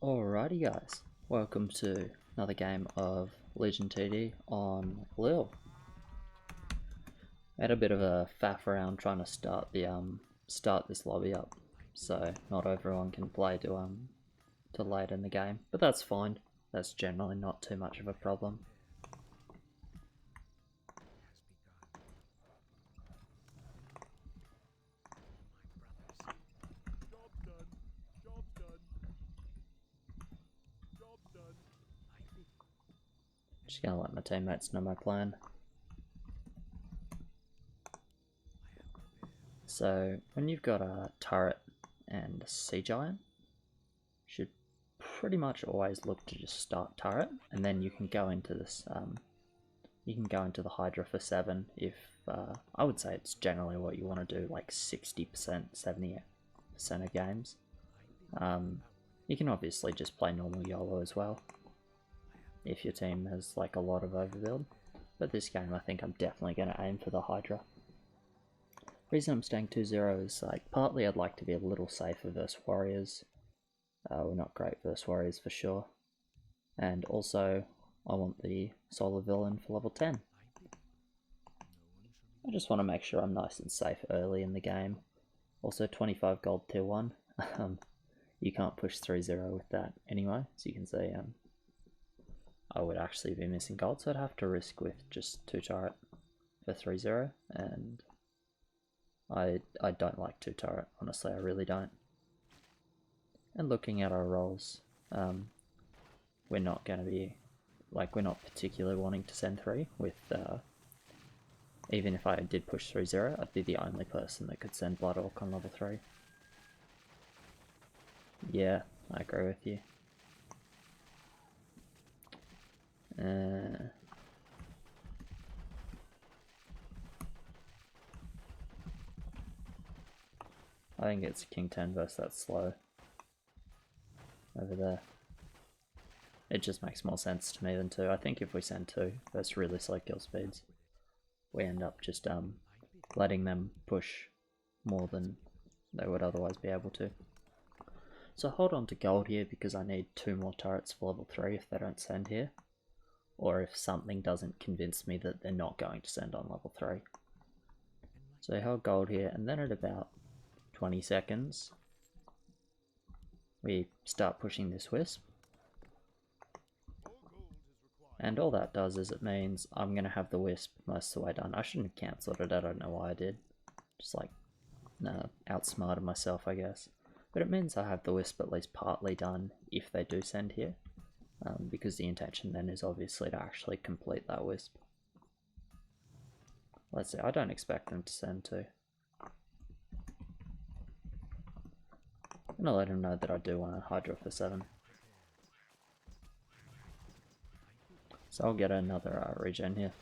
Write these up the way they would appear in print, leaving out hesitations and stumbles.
Alrighty guys, welcome to another game of Legion TD on LIHL. Had a bit of a faff around trying to start this lobby up, so not everyone can play to late in the game, but that's fine. That's generally not too much of a problem. Just gonna let my teammates know my plan. So when you've got a turret and a sea giant, you should pretty much always look to just start turret, and then you can go into this. You can go into the Hydra for 7 if I would say it's generally what you want to do, like 60%, 70% of games. You can obviously just play normal YOLO as well if your team has like a lot of overbuild, but this game I think I'm definitely going to aim for the Hydra. Reason I'm staying 2-0 is like partly I'd like to be a little safer versus warriors. We're not great versus warriors for sure, and also I want the solar villain for level 10. I just want to make sure I'm nice and safe early in the game. Also 25 gold tier 1. You can't push 3-0 with that anyway, so you can see I would actually be missing gold, so I'd have to risk with just 2 turret for 3-0, and I don't like 2 turret, honestly I really don't. And looking at our roles, we're not going to be, like, we're not particularly wanting to send 3 with, even if I did push 3-0, I'd be the only person that could send Blood Orc on level 3. Yeah, I agree with you. I think it's King 10 versus that slow over there. It just makes more sense to me than 2. I think if we send 2 versus really slow kill speeds, we end up just letting them push more than they would otherwise be able to. So hold on to gold here because I need 2 more turrets for level 3 if they don't send here, or if something doesn't convince me that they're not going to send on level 3. So hold gold here, and then at about 20 seconds we start pushing this wisp. And all that does is it means I'm going to have the wisp most of the way done. I shouldn't have cancelled it, I don't know why I did. Just like, outsmarted myself I guess. But it means I have the wisp at least partly done if they do send here. Because the intention then is obviously to actually complete that wisp. Let's see, I don't expect them to send 2. I'm gonna let him know that I do want a Hydra for 7. So I'll get another regen here.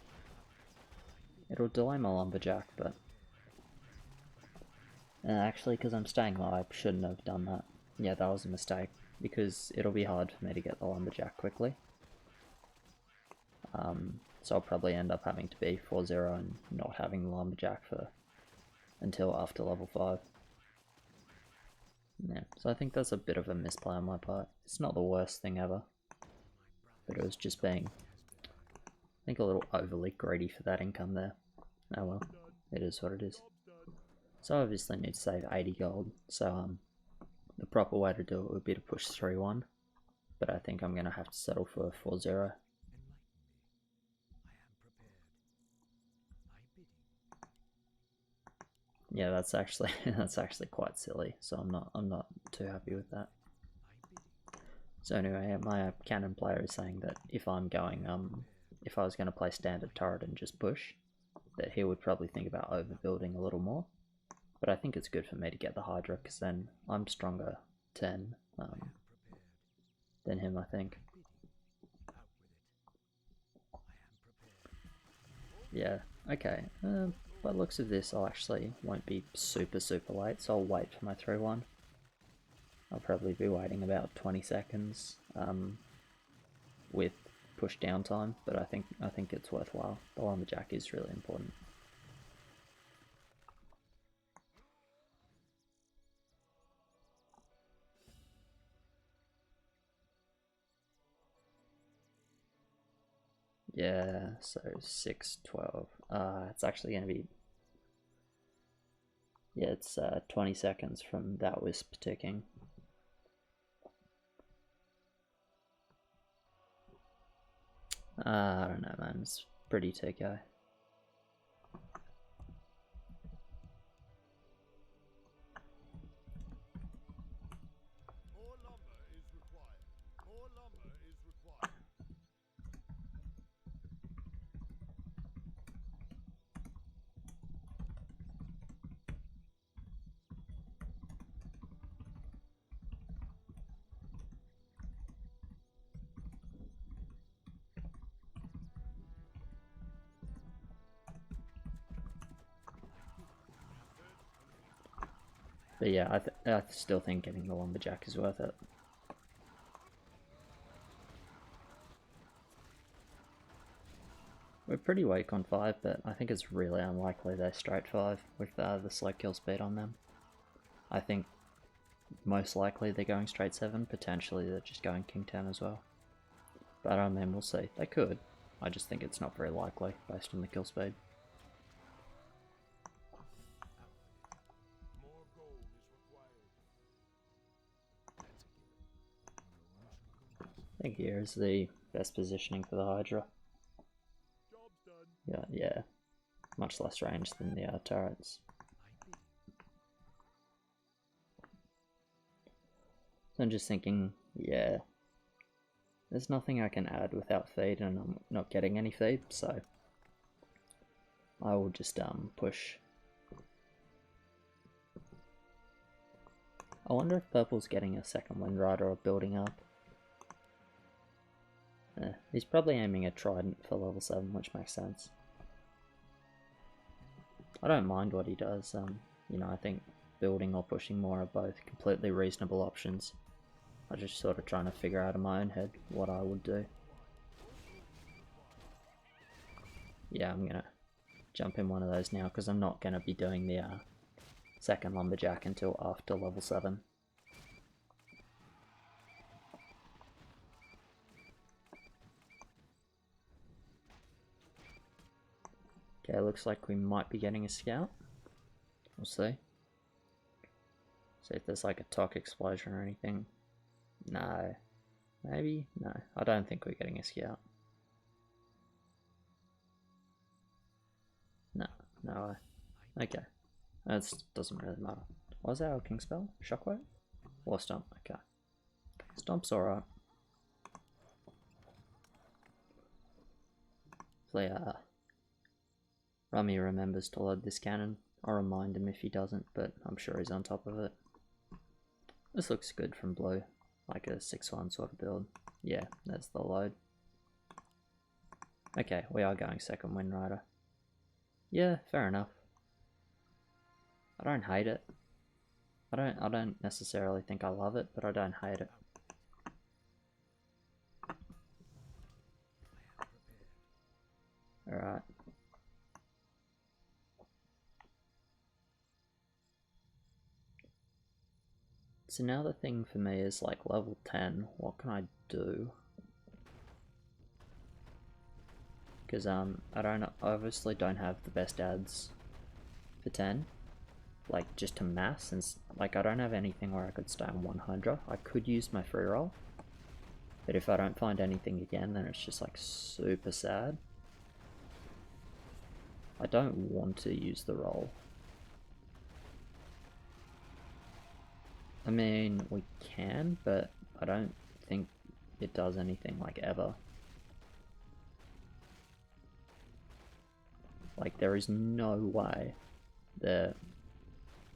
It'll delay my lumberjack, but actually, because I'm staying low, I shouldn't have done that. Yeah, that was a mistake, because it'll be hard for me to get the lumberjack quickly. So I'll probably end up having to be 4-0 and not having the lumberjack until after level 5. Yeah, so I think that's a bit of a misplay on my part. It's not the worst thing ever, but it was just being, I think, a little overly greedy for that income there. Oh well, it is what it is. So I obviously need to save 80 gold, so the proper way to do it would be to push 3-1, but I think I'm going to have to settle for 4-0. Yeah, that's actually quite silly, so I'm not too happy with that. So anyway, my cannon player is saying that if I'm going if I was going to play standard turret and just push, that he would probably think about overbuilding a little more. But I think it's good for me to get the Hydra, because then I'm stronger 10 than him, I think. Yeah, okay. By the looks of this, I actually won't be super late, so I'll wait for my 3-1. I'll probably be waiting about 20 seconds with push down time, but I think it's worthwhile. The lumberjack is really important. Yeah, so 6, 12. It's actually going to be... Yeah, it's 20 seconds from that wisp ticking. I don't know, man. It's pretty TK. But yeah, I still think getting the lumberjack is worth it. We're pretty weak on 5, but I think it's really unlikely they're straight 5 with the slow kill speed on them. I think most likely they're going straight 7, potentially they're just going king 10 as well. But I mean, we'll see. They could. I just think it's not very likely based on the kill speed. I think here is the best positioning for the Hydra. Yeah, much less range than the turrets. So I'm just thinking, yeah, there's nothing I can add without feed, and I'm not getting any feed, so I will just push. I wonder if purple's getting a second Windrider or building up. He's probably aiming a trident for level 7, which makes sense. I don't mind what he does. You know, I think building or pushing more are both completely reasonable options. I'm just sort of trying to figure out in my own head what I would do. Yeah, I'm gonna jump in one of those now because I'm not gonna be doing the second lumberjack until after level 7. Okay, looks like we might be getting a scout. We'll see. See if there's like a TOC explosion or anything. No. Maybe? No. I don't think we're getting a scout. No. No way. Okay. That doesn't really matter. What was our king spell? Shockwave? Or Stomp? Okay. Stomp's alright. Hopefully, Rummy remembers to load this cannon. I'll remind him if he doesn't, but I'm sure he's on top of it. This looks good from blue. Like a 6-1 sort of build. Yeah, that's the load. Okay, we are going second Windrider. Yeah, fair enough. I don't hate it. I don't necessarily think I love it, but I don't hate it. Alright. So now the thing for me is like level 10, what can I do? Because I obviously don't have the best ads for 10. Like just to mass, and like I don't have anything where I could stay on 100. I could use my free roll, but if I don't find anything again, then it's just like super sad. I don't want to use the roll. I mean, we can, but I don't think it does anything like ever. Like there is no way they're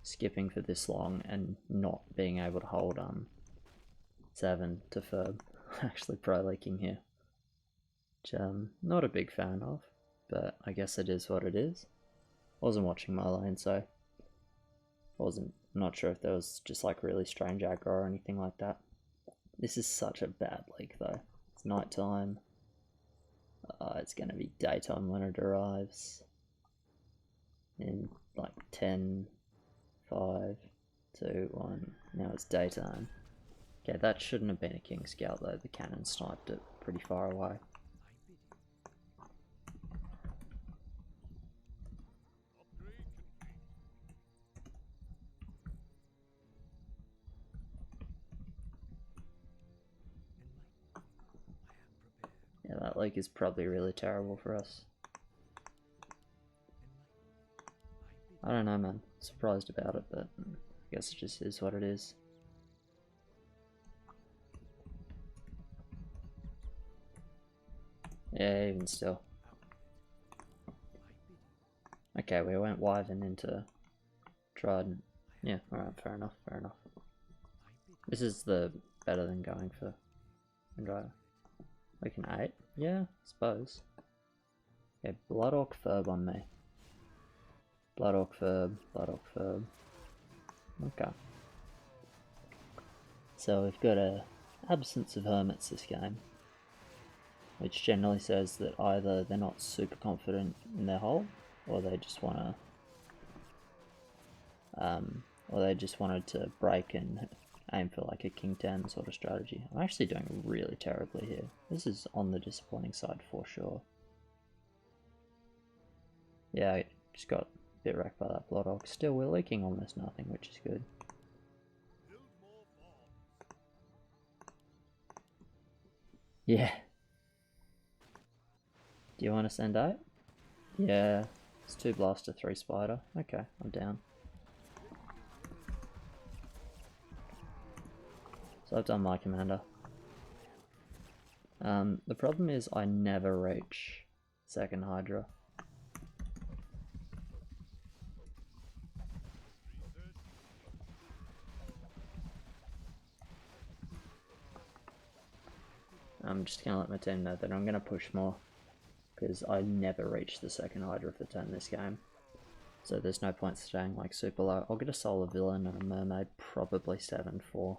skipping for this long and not being able to hold 7 to Ferb. Actually pro leaking here, which I'm not a big fan of, but I guess it is what it is. I wasn't watching my lane, so not sure if there was just like really strange aggro or anything like that. This is such a bad league though. It's nighttime. It's gonna be daytime when it arrives. In like 10, 5, 2, 1. Now it's daytime. Okay, that shouldn't have been a king scout though. The cannon sniped it pretty far away. Yeah, that lake is probably really terrible for us. I don't know, man. Surprised about it, but I guess it just is what it is. Yeah, even still. Okay, we went Wyvern into Trident. Yeah, alright, fair enough, fair enough. This is the better than going for Windrider. We can 8? Yeah, I suppose. Okay, Blood Orc Furb on me. Blood Orc Furb, Blood Orc Furb. Okay. So we've got a absence of hermits this game, which generally says that either they're not super confident in their hold, or they just wanna or they just wanted to break and aim for like a King 10 sort of strategy. I'm actually doing really terribly here. This is on the disappointing side for sure. Yeah, I just got a bit wrecked by that Blood Orc. Still, we're leaking almost nothing, which is good. Yeah. Do you want to send 8? Yeah. It's 2 blaster, 3 spider. Okay, I'm down. So I've done my commander. The problem is I never reach second Hydra. I'm just going to let my team know that I'm going to push more, because I never reach the second Hydra for turn this game. So there's no point staying like super low. I'll get a Solar Villain and a Mermaid, probably 7-4.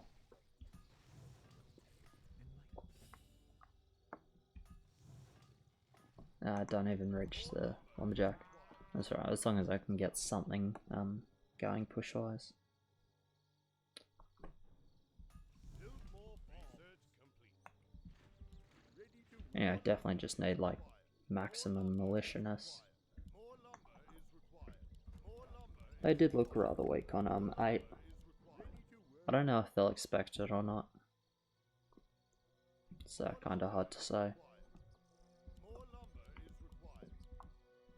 Don't even reach the Lumberjack. That's alright, as long as I can get something going push-wise. Yeah, I definitely just need like maximum militianess. They did look rather weak on 8. I don't know if they'll expect it or not. It's kind of hard to say.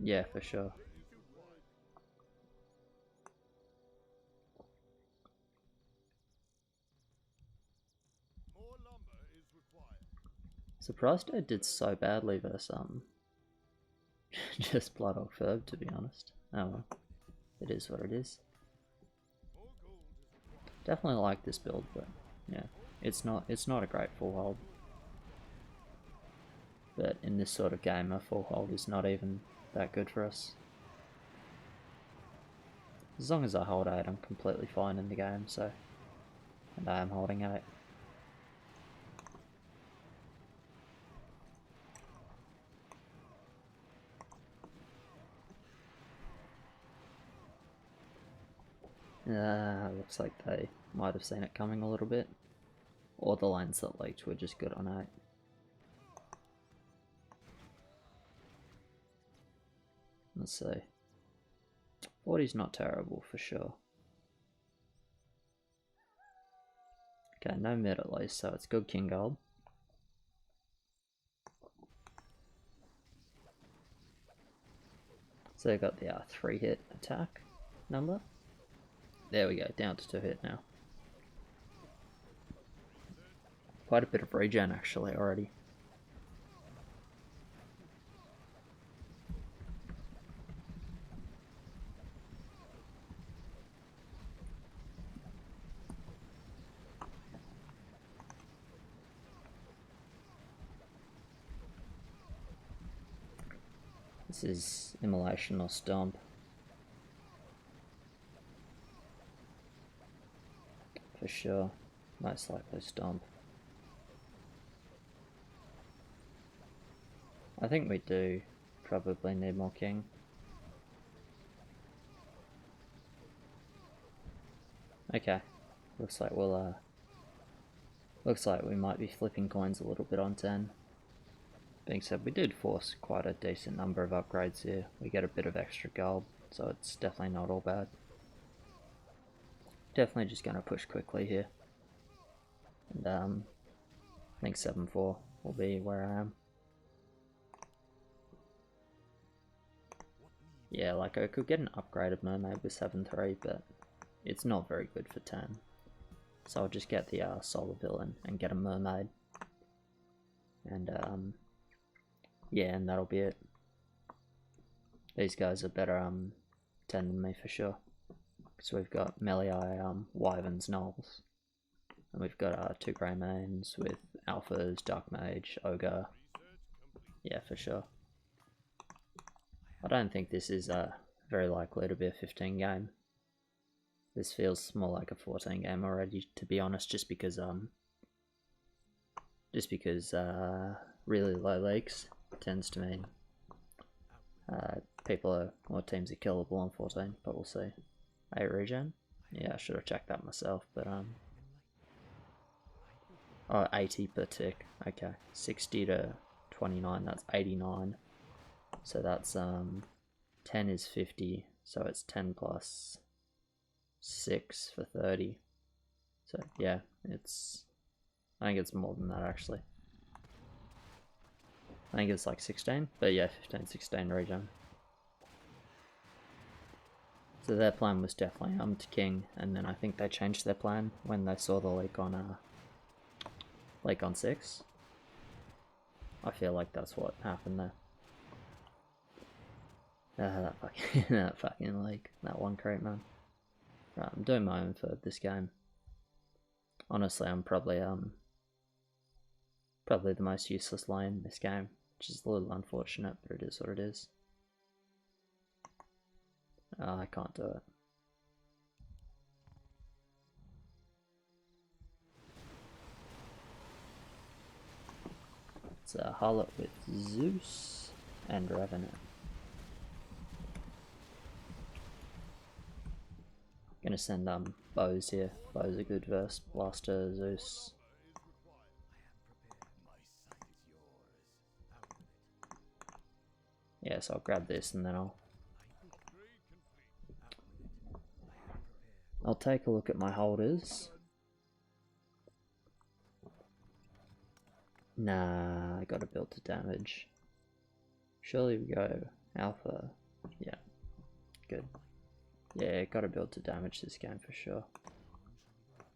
Yeah, for sure. Surprised I did so badly versus just Blood Orc Furb, to be honest. Oh well, it is what it is. Definitely like this build, but yeah, it's not a great full hold. But in this sort of game, a full hold is not even that good for us. As long as I hold 8, I'm completely fine in the game, so... And I am holding 8. Looks like they might have seen it coming a little bit. Or the lanes that leaked were just good on 8. Let's see. 40's not terrible for sure. Okay, no mid at least, so it's good King Gold. So they got the 3-hit attack number. There we go, down to 2-hit now. Quite a bit of regen actually already. This is Immolation or Stomp. For sure. Most likely Stomp. I think we do probably need more King. Okay. Looks like we'll looks like we might be flipping coins a little bit on 10. Being said, we did force quite a decent number of upgrades here. We get a bit of extra gold, so it's definitely not all bad. Definitely just going to push quickly here. And I think 7-4 will be where I am. Yeah, like I could get an upgraded mermaid with 7-3, but it's not very good for 10. So I'll just get the solar villain and get a mermaid. And yeah, and that'll be it. These guys are better 10 than me for sure. So we've got melee wyverns, gnolls. And we've got 2 grey mains with alphas, dark mage, ogre. Yeah, for sure. I don't think this is very likely to be a 15 game. This feels more like a 14 game already, to be honest, just because really low leagues tends to mean teams are killable on 14, but we'll see. 8 regen? Yeah, I should have checked that myself, but oh, 80 per tick. Okay, 60 to 29, that's 89. So that's 10 is 50, so it's 10 plus 6 for 30. So yeah, I think it's more than that actually. I think it's like 16, but yeah, 15, 16 regen. So their plan was definitely to king, and then I think they changed their plan when they saw the leak on 6. I feel like that's what happened there. That fucking leak, that one creep, man. Right, I'm doing my own for this game. Honestly, I'm probably the most useless lane in this game, which is a little unfortunate, but it is what it is. I can't do it. It's a harlot with Zeus and Revenant. Gonna send bows here. Bows are good versus Blaster, Zeus. Yeah, so I'll grab this and then I'll take a look at my holders. Nah, I gotta build to damage. Surely we go alpha. Yeah, good. Yeah, gotta build to damage this game for sure.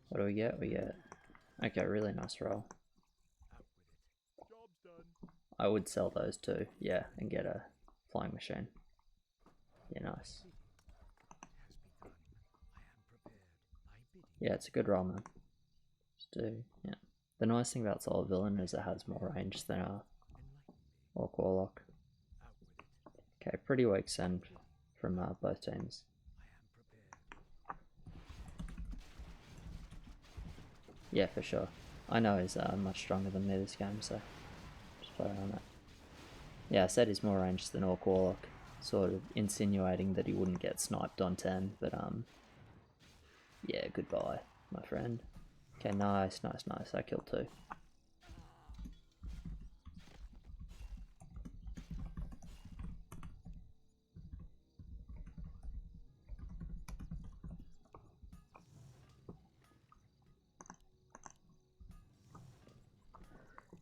What do we get? We get... Okay, really nice roll. I would sell those too, yeah, and get a flying machine. Yeah, nice. Yeah, it's a good roll, man. Just do, yeah. The nice thing about Solar Villain is it has more range than Orc Warlock. Okay, pretty weak send from both teams. Yeah, for sure. I know he's much stronger than me this game, so just play on that. Yeah, I said he's more ranged than Orc Warlock, sort of insinuating that he wouldn't get sniped on 10, but yeah, goodbye, my friend. Okay, nice, nice, nice. I killed 2.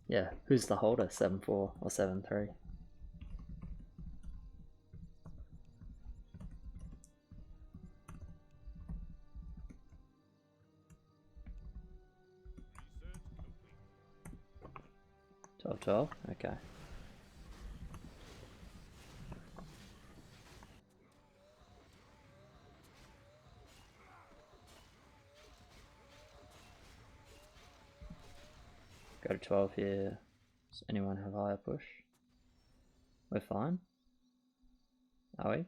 Yeah, who's the holder? 7-4 or 7-3? $12-12? Okay. Go to 12 here. Does anyone have higher push? We're fine? Are we?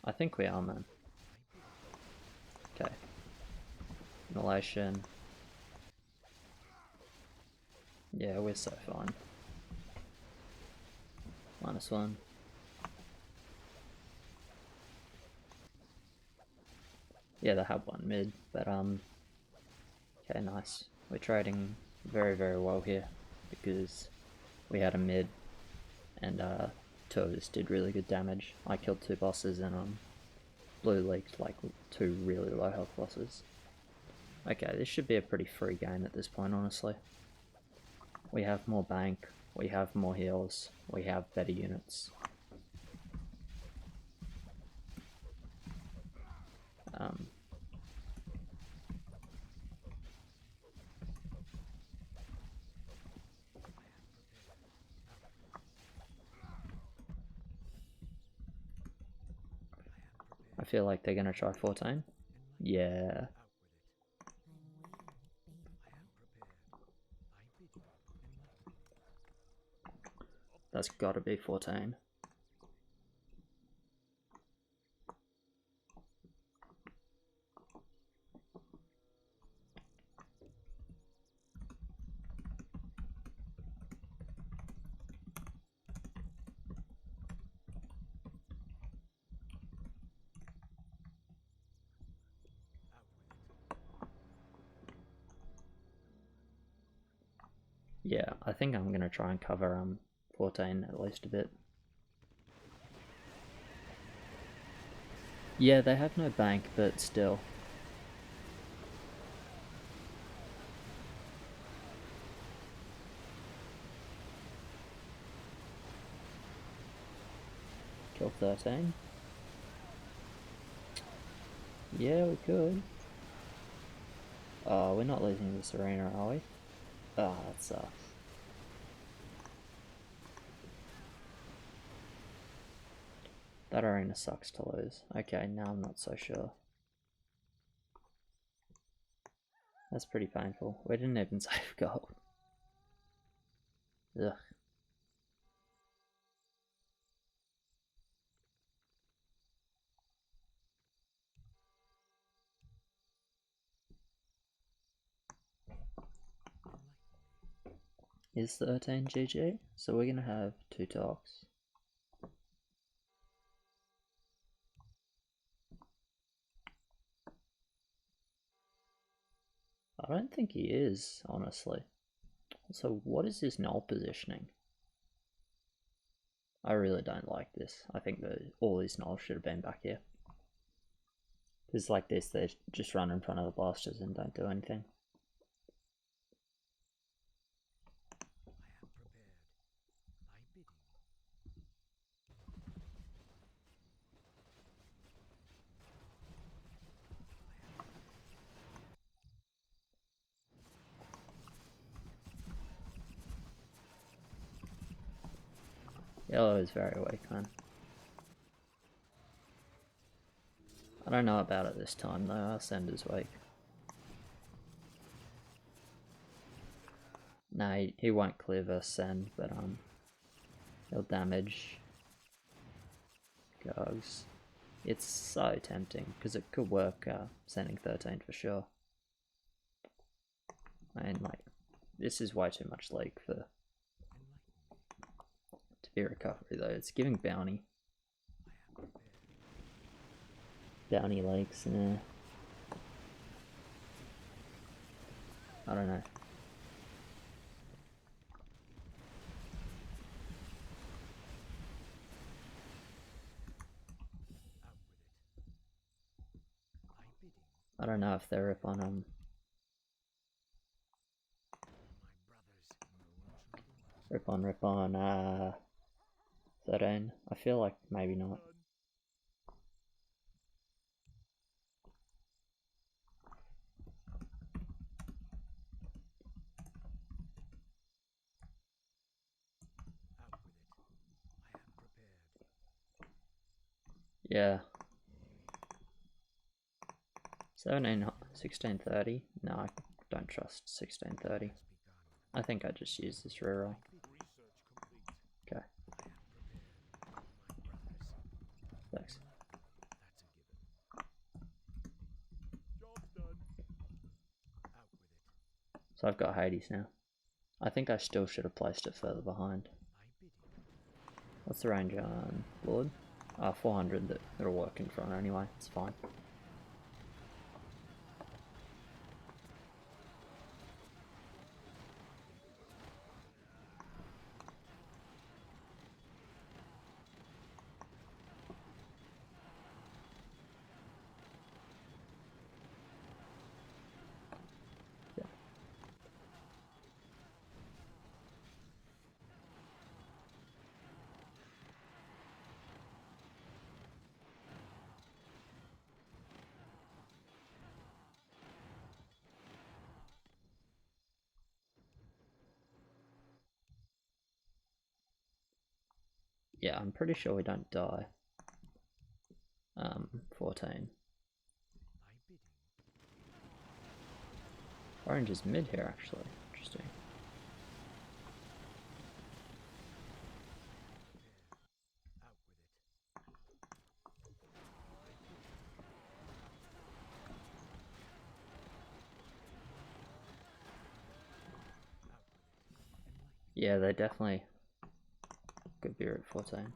I think we are, man. Okay. Inhalation. Yeah, we're so fine. -1. Yeah, they have one mid, but okay, nice. We're trading very, very well here because we had a mid and 2 of us did really good damage. I killed 2 bosses and blue leaked like 2 really low health bosses. Okay, this should be a pretty free game at this point, honestly. We have more bank, we have more heals, we have better units. I feel like they're gonna try 14. Yeah. That's gotta be 14. Yeah, I think I'm gonna try and cover 14 at least a bit. Yeah, they have no bank, but still. Kill 13. Yeah, we could. Oh, we're not losing this arena, are we? Oh, that sucks. That arena sucks to lose. Okay, now I'm not so sure. That's pretty painful. We didn't even save gold. Ugh. Is 13 GG? So we're gonna have 2 talks. I don't think he is, honestly. So what is his null positioning? I really don't like this. I think that all his nulls should have been back here. Because like this, they just run in front of the blasters and don't do anything. Yellow is very weak, man. I don't know about it this time though, our sender's weak. Nah, he won't clear versus send, but he'll damage Gogs. It's so tempting, because it could work sending 13 for sure. And like, this is way too much leak for to be recovery though. It's giving bounty. Bounty leaks, I don't know. I don't know if they're rip on 13. I feel like maybe not. Yeah. 1630. No, I don't trust 1630. I think I just use this reroll. Okay. Thanks. So I've got Hades now. I think I still should have placed it further behind. What's the range on Lord? 400, it'll work in front anyway, it's fine. Yeah, I'm pretty sure we don't die. 14. Orange is mid here, actually. Interesting. Yeah, they definitely could be at 14.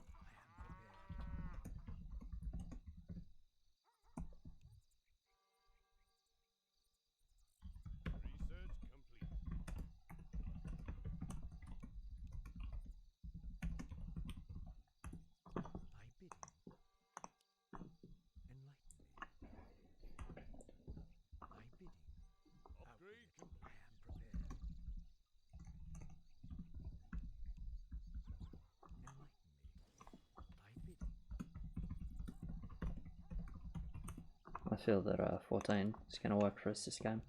I feel that 14 is going to work for us this game.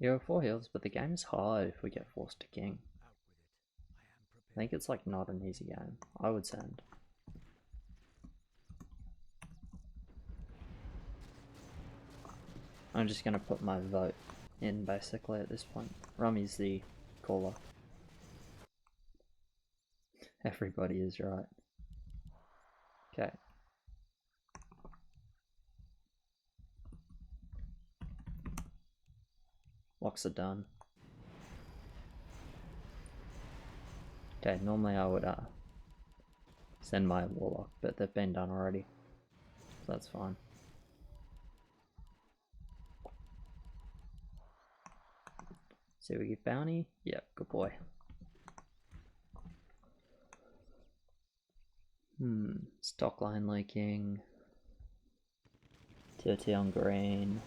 Yeah, 4 heals, but the game is hard if we get forced to king. I think it's like not an easy game. I would send. I'm just going to put my vote in basically at this point. Rummy's the caller. Everybody is right. Okay. Locks are done. Okay, normally I would send my warlock, but they've been done already. So that's fine. See, we get bounty. Yep, good boy. Stock line leaking. TOT on green.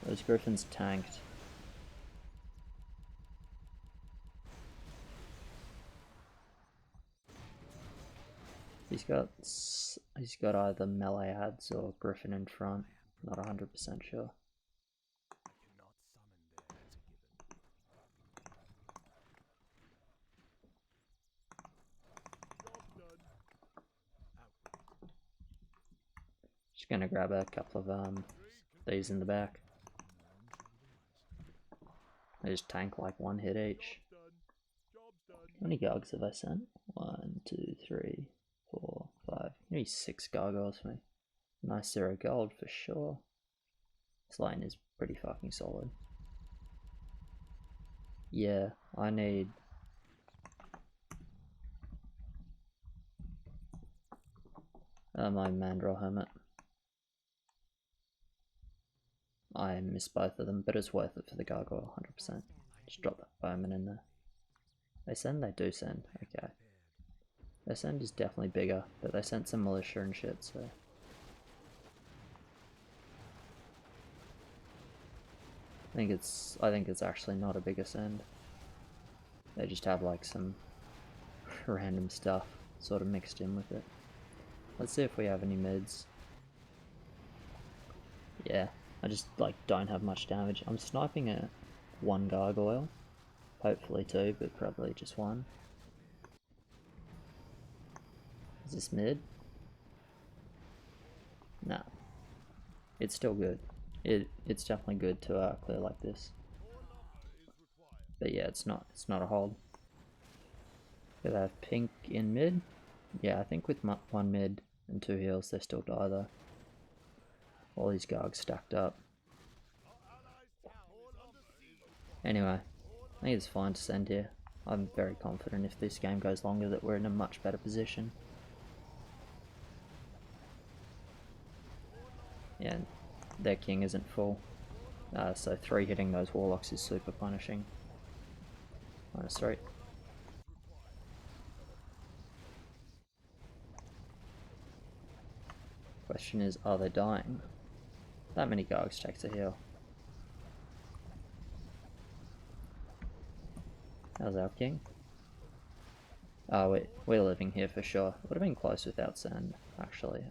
Those griffins tanked. He's got either melee ads or griffin in front. Not 100% sure. Just gonna grab a couple of these in the back. They just tank like 1 hit each. How many gargs have I sent? 1, 2, 3, 4, 5. Maybe 6 gargoyles for me. Nice 0 gold for sure. This lane is pretty fucking solid. Yeah, I need... my Mandrill Hermit. I missed both of them, but it's worth it for the gargoyle, 100%. Just drop that bowman in there. They send? They do send. Okay. Their send is definitely bigger, but they sent some militia and shit, so... I think it's actually not a bigger send. They just have like some random stuff sort of mixed in with it. Let's see if we have any mids. Yeah, I just like don't have much damage. I'm sniping at 1 gargoyle. Hopefully 2, but probably just 1. Is this mid? Nah. It's still good. It's definitely good to clear like this. But yeah, it's not a hold. Do they have pink in mid? Yeah, I think with 1 mid and 2 heals they still die though. All these gargs stacked up. Anyway, I think it's fine to send here. I'm very confident if this game goes longer that we're in a much better position. Yeah, their king isn't full. So 3 hitting those warlocks is super punishing. -3. Question is, are they dying? That many gargs takes a heal. How's our king? Oh, we're living here for sure. Would have been close without sand, actually.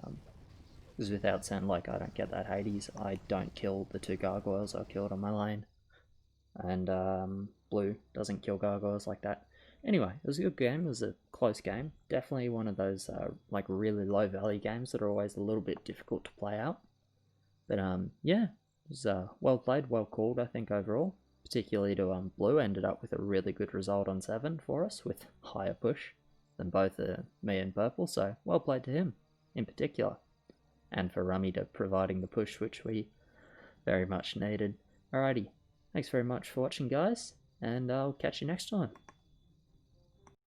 Because without sand, like, I don't get that Hades. I don't kill the 2 gargoyles I killed on my lane. and blue doesn't kill gargoyles like that. Anyway, it was a good game. It was a close game. Definitely one of those like really low value games that are always a little bit difficult to play out. But yeah, it was well played, well called, I think, overall. Particularly to blue, ended up with a really good result on 7 for us, with higher push than both me and purple, so well played to him in particular. And for Rummy to providing the push, which we very much needed. Alrighty, thanks very much for watching, guys, and I'll catch you next time.